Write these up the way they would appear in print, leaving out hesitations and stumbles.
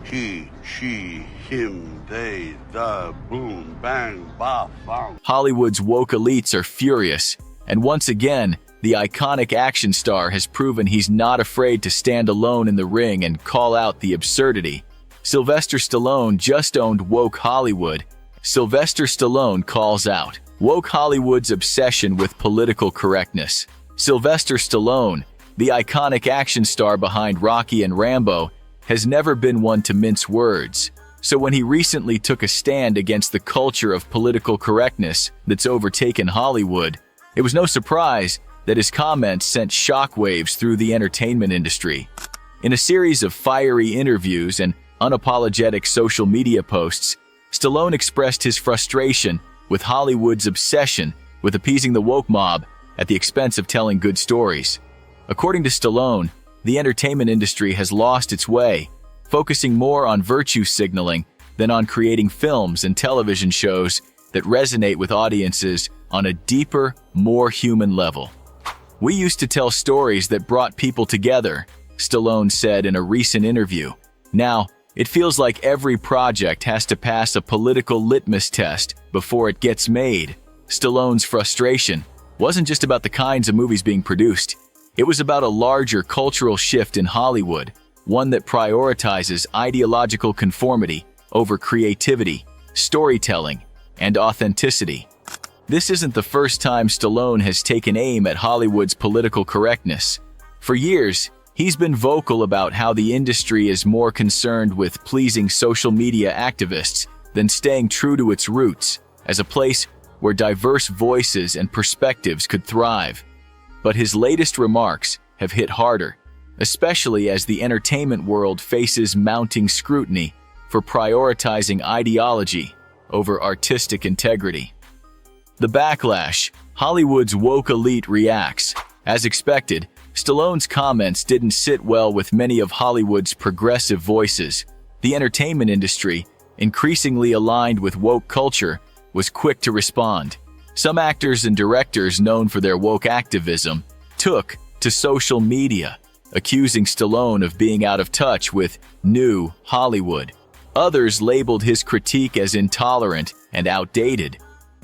he, she, him, they, the, boom, bang, ba, bang. Hollywood's woke elites are furious, and once again, the iconic action star has proven he's not afraid to stand alone in the ring and call out the absurdity. Sylvester Stallone just owned woke Hollywood. Sylvester Stallone calls out woke Hollywood's obsession with political correctness. Sylvester Stallone, the iconic action star behind Rocky and Rambo, has never been one to mince words. So when he recently took a stand against the culture of political correctness that's overtaken Hollywood, it was no surprise that his comments sent shockwaves through the entertainment industry. In a series of fiery interviews and unapologetic social media posts, Stallone expressed his frustration with Hollywood's obsession with appeasing the woke mob at the expense of telling good stories. According to Stallone, the entertainment industry has lost its way, focusing more on virtue signaling than on creating films and television shows that resonate with audiences on a deeper, more human level. "We used to tell stories that brought people together," Stallone said in a recent interview. "Now, it feels like every project has to pass a political litmus test before it gets made." Stallone's frustration wasn't just about the kinds of movies being produced. It was about a larger cultural shift in Hollywood, one that prioritizes ideological conformity over creativity, storytelling, and authenticity. This isn't the first time Stallone has taken aim at Hollywood's political correctness. For years, he's been vocal about how the industry is more concerned with pleasing social media activists than staying true to its roots as a place where diverse voices and perspectives could thrive. But his latest remarks have hit harder, especially as the entertainment world faces mounting scrutiny for prioritizing ideology over artistic integrity. The backlash, Hollywood's woke elite reacts. As expected, Stallone's comments didn't sit well with many of Hollywood's progressive voices. The entertainment industry, increasingly aligned with woke culture, was quick to respond. Some actors and directors known for their woke activism took to social media, accusing Stallone of being out of touch with new Hollywood. Others labeled his critique as intolerant and outdated.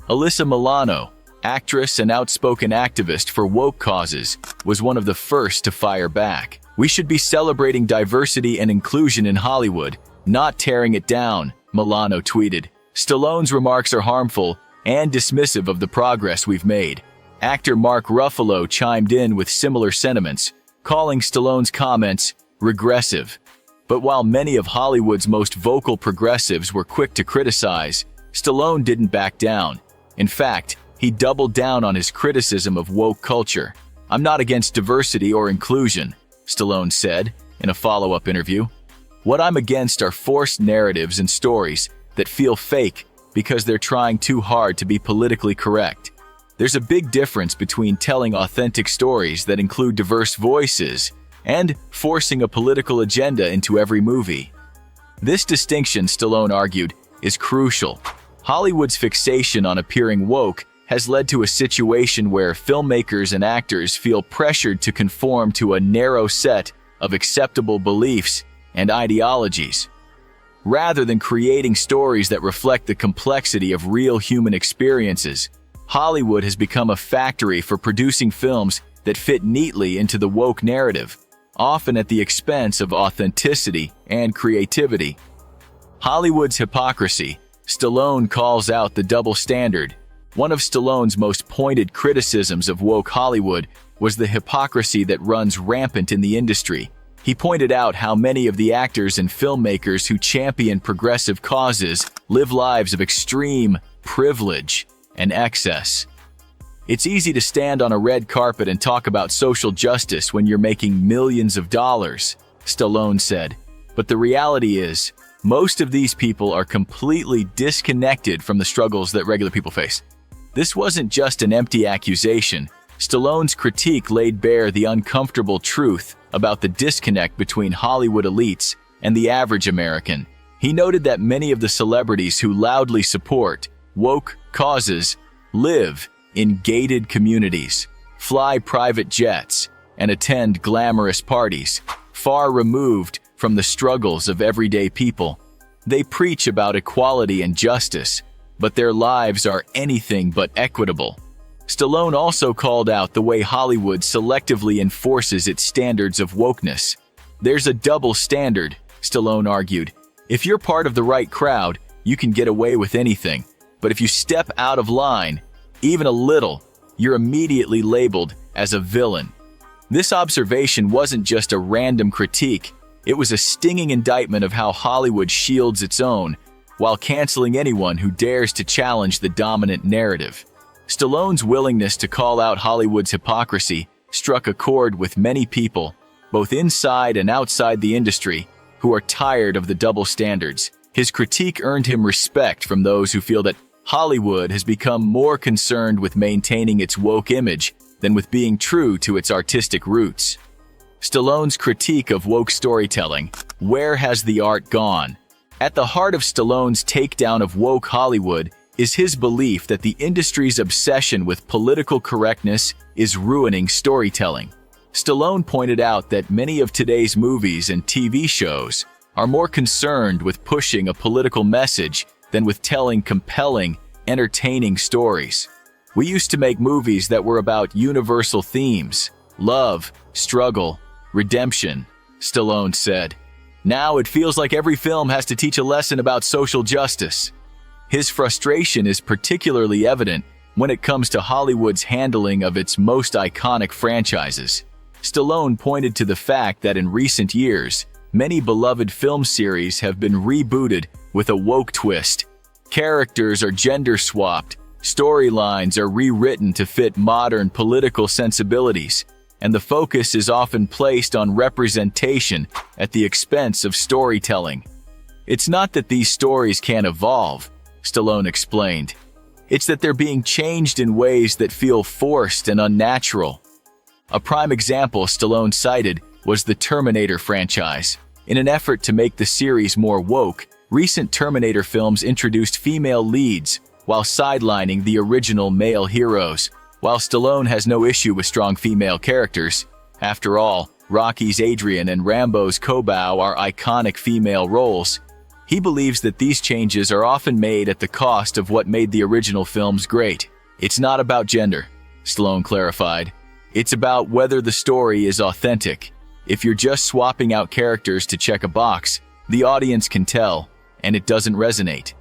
Alyssa Milano, actress and outspoken activist for woke causes, was one of the first to fire back. "We should be celebrating diversity and inclusion in Hollywood, not tearing it down," Milano tweeted. "Stallone's remarks are harmful and dismissive of the progress we've made." Actor Mark Ruffalo chimed in with similar sentiments, calling Stallone's comments regressive. But while many of Hollywood's most vocal progressives were quick to criticize, Stallone didn't back down. In fact, he doubled down on his criticism of woke culture. "I'm not against diversity or inclusion," Stallone said in a follow-up interview. "What I'm against are forced narratives and stories that feel fake because they're trying too hard to be politically correct. There's a big difference between telling authentic stories that include diverse voices and forcing a political agenda into every movie." This distinction, Stallone argued, is crucial. Hollywood's fixation on appearing woke has led to a situation where filmmakers and actors feel pressured to conform to a narrow set of acceptable beliefs and ideologies. Rather than creating stories that reflect the complexity of real human experiences, Hollywood has become a factory for producing films that fit neatly into the woke narrative, often at the expense of authenticity and creativity. Hollywood's hypocrisy, Stallone calls out the double standard. One of Stallone's most pointed criticisms of woke Hollywood was the hypocrisy that runs rampant in the industry. He pointed out how many of the actors and filmmakers who champion progressive causes live lives of extreme privilege and excess. "It's easy to stand on a red carpet and talk about social justice when you're making millions of dollars," Stallone said. "But the reality is, most of these people are completely disconnected from the struggles that regular people face." This wasn't just an empty accusation. Stallone's critique laid bare the uncomfortable truth about the disconnect between Hollywood elites and the average American. He noted that many of the celebrities who loudly support woke causes live in gated communities, fly private jets, and attend glamorous parties, far removed from the struggles of everyday people. They preach about equality and justice, but their lives are anything but equitable. Stallone also called out the way Hollywood selectively enforces its standards of wokeness. There's a double standard, Stallone argued. If you're part of the right crowd, you can get away with anything. But if you step out of line, even a little, you're immediately labeled as a villain. This observation wasn't just a random critique. It was a stinging indictment of how Hollywood shields its own, while canceling anyone who dares to challenge the dominant narrative. Stallone's willingness to call out Hollywood's hypocrisy struck a chord with many people, both inside and outside the industry, who are tired of the double standards. His critique earned him respect from those who feel that Hollywood has become more concerned with maintaining its woke image than with being true to its artistic roots. Stallone's critique of woke storytelling, Where Has the Art Gone? At the heart of Stallone's takedown of woke Hollywood is his belief that the industry's obsession with political correctness is ruining storytelling. Stallone pointed out that many of today's movies and TV shows are more concerned with pushing a political message than with telling compelling, entertaining stories. We used to make movies that were about universal themes, love, struggle, redemption, Stallone said. Now it feels like every film has to teach a lesson about social justice. His frustration is particularly evident when it comes to Hollywood's handling of its most iconic franchises. Stallone pointed to the fact that in recent years, many beloved film series have been rebooted with a woke twist. Characters are gender-swapped, storylines are rewritten to fit modern political sensibilities, and the focus is often placed on representation at the expense of storytelling. It's not that these stories can't evolve, Stallone explained. It's that they're being changed in ways that feel forced and unnatural. A prime example Stallone cited was the Terminator franchise. In an effort to make the series more woke, recent Terminator films introduced female leads while sidelining the original male heroes. While Stallone has no issue with strong female characters, after all, Rocky's Adrian and Rambo's Kobau are iconic female roles, he believes that these changes are often made at the cost of what made the original films great. It's not about gender, Stallone clarified. It's about whether the story is authentic. If you're just swapping out characters to check a box, the audience can tell, and it doesn't resonate.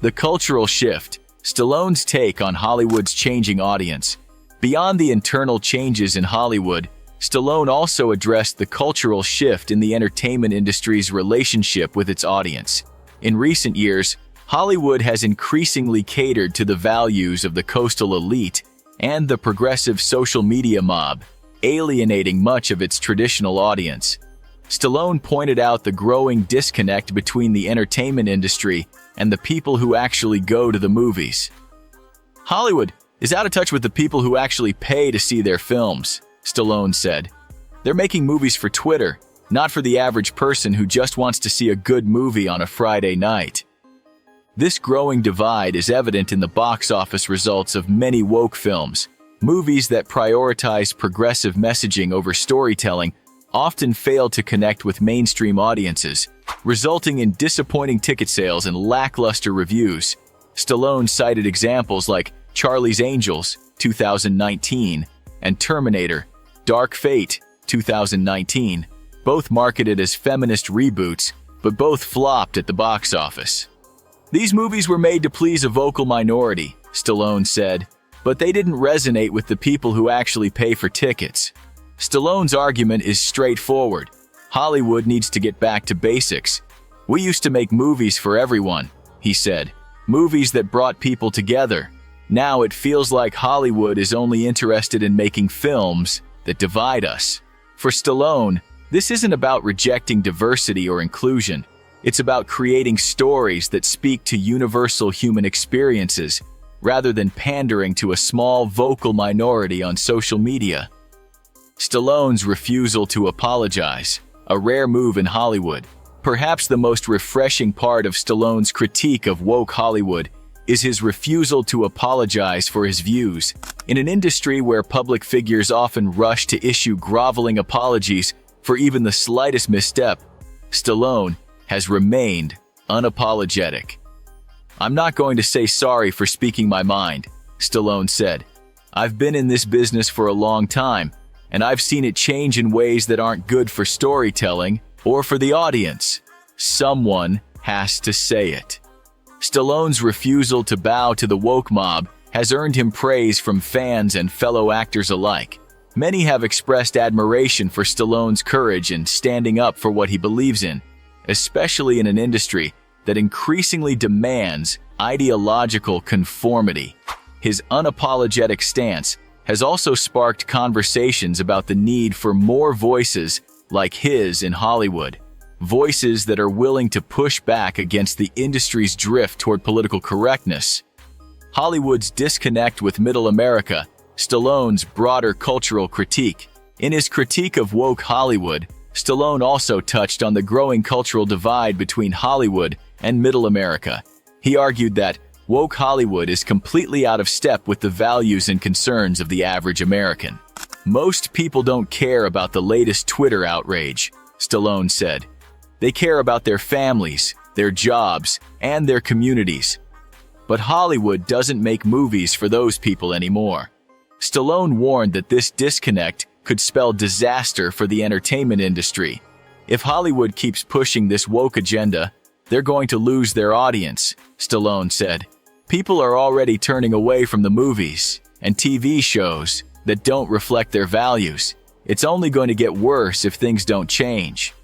The cultural shift, Stallone's take on Hollywood's changing audience. Beyond the internal changes in Hollywood, Stallone also addressed the cultural shift in the entertainment industry's relationship with its audience. In recent years, Hollywood has increasingly catered to the values of the coastal elite and the progressive social media mob, alienating much of its traditional audience. Stallone pointed out the growing disconnect between the entertainment industry and the people who actually go to the movies. Hollywood is out of touch with the people who actually pay to see their films, Stallone said. They're making movies for Twitter, not for the average person who just wants to see a good movie on a Friday night. This growing divide is evident in the box office results of many woke films. Movies that prioritize progressive messaging over storytelling often fail to connect with mainstream audiences, resulting in disappointing ticket sales and lackluster reviews. Stallone cited examples like Charlie's Angels, 2019, and Terminator, Dark Fate, 2019, both marketed as feminist reboots, but both flopped at the box office. These movies were made to please a vocal minority, Stallone said, but they didn't resonate with the people who actually pay for tickets. Stallone's argument is straightforward. Hollywood needs to get back to basics. We used to make movies for everyone, he said. Movies that brought people together. Now it feels like Hollywood is only interested in making films that divide us. For Stallone, this isn't about rejecting diversity or inclusion. It's about creating stories that speak to universal human experiences, rather than pandering to a small vocal minority on social media. Stallone's refusal to apologize, a rare move in Hollywood. Perhaps the most refreshing part of Stallone's critique of woke Hollywood is his refusal to apologize for his views. In an industry where public figures often rush to issue groveling apologies for even the slightest misstep, Stallone has remained unapologetic. "I'm not going to say sorry for speaking my mind," Stallone said. "I've been in this business for a long time, and I've seen it change in ways that aren't good for storytelling or for the audience. Someone has to say it." Stallone's refusal to bow to the woke mob has earned him praise from fans and fellow actors alike. Many have expressed admiration for Stallone's courage in standing up for what he believes in, especially in an industry that increasingly demands ideological conformity. His unapologetic stance has also sparked conversations about the need for more voices like his in Hollywood, voices that are willing to push back against the industry's drift toward political correctness. Hollywood's disconnect with Middle America, Stallone's broader cultural critique. In his critique of woke Hollywood, Stallone also touched on the growing cultural divide between Hollywood and Middle America. He argued that woke Hollywood is completely out of step with the values and concerns of the average American. "Most people don't care about the latest Twitter outrage," Stallone said. "They care about their families, their jobs, and their communities. But Hollywood doesn't make movies for those people anymore." Stallone warned that this disconnect could spell disaster for the entertainment industry. "If Hollywood keeps pushing this woke agenda, they're going to lose their audience," Stallone said. "People are already turning away from the movies and TV shows that don't reflect their values. It's only going to get worse if things don't change."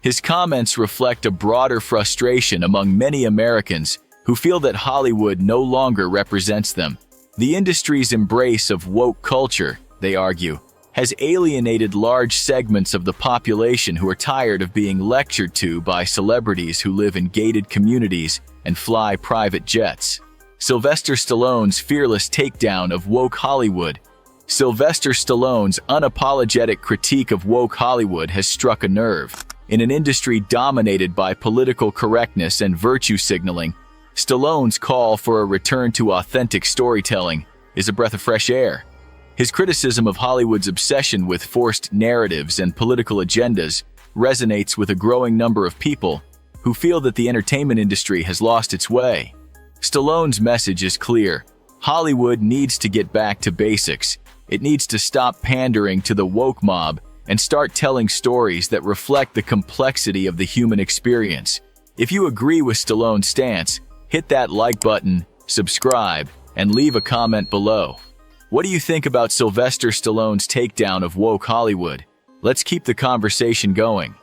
His comments reflect a broader frustration among many Americans who feel that Hollywood no longer represents them. The industry's embrace of woke culture, they argue, has alienated large segments of the population who are tired of being lectured to by celebrities who live in gated communities and fly private jets. Sylvester Stallone's fearless takedown of woke Hollywood. Sylvester Stallone's unapologetic critique of woke Hollywood has struck a nerve. In an industry dominated by political correctness and virtue signaling, Stallone's call for a return to authentic storytelling is a breath of fresh air. His criticism of Hollywood's obsession with forced narratives and political agendas resonates with a growing number of people who feel that the entertainment industry has lost its way. Stallone's message is clear. Hollywood needs to get back to basics. It needs to stop pandering to the woke mob and start telling stories that reflect the complexity of the human experience. If you agree with Stallone's stance, hit that like button, subscribe, and leave a comment below. What do you think about Sylvester Stallone's takedown of woke Hollywood? Let's keep the conversation going.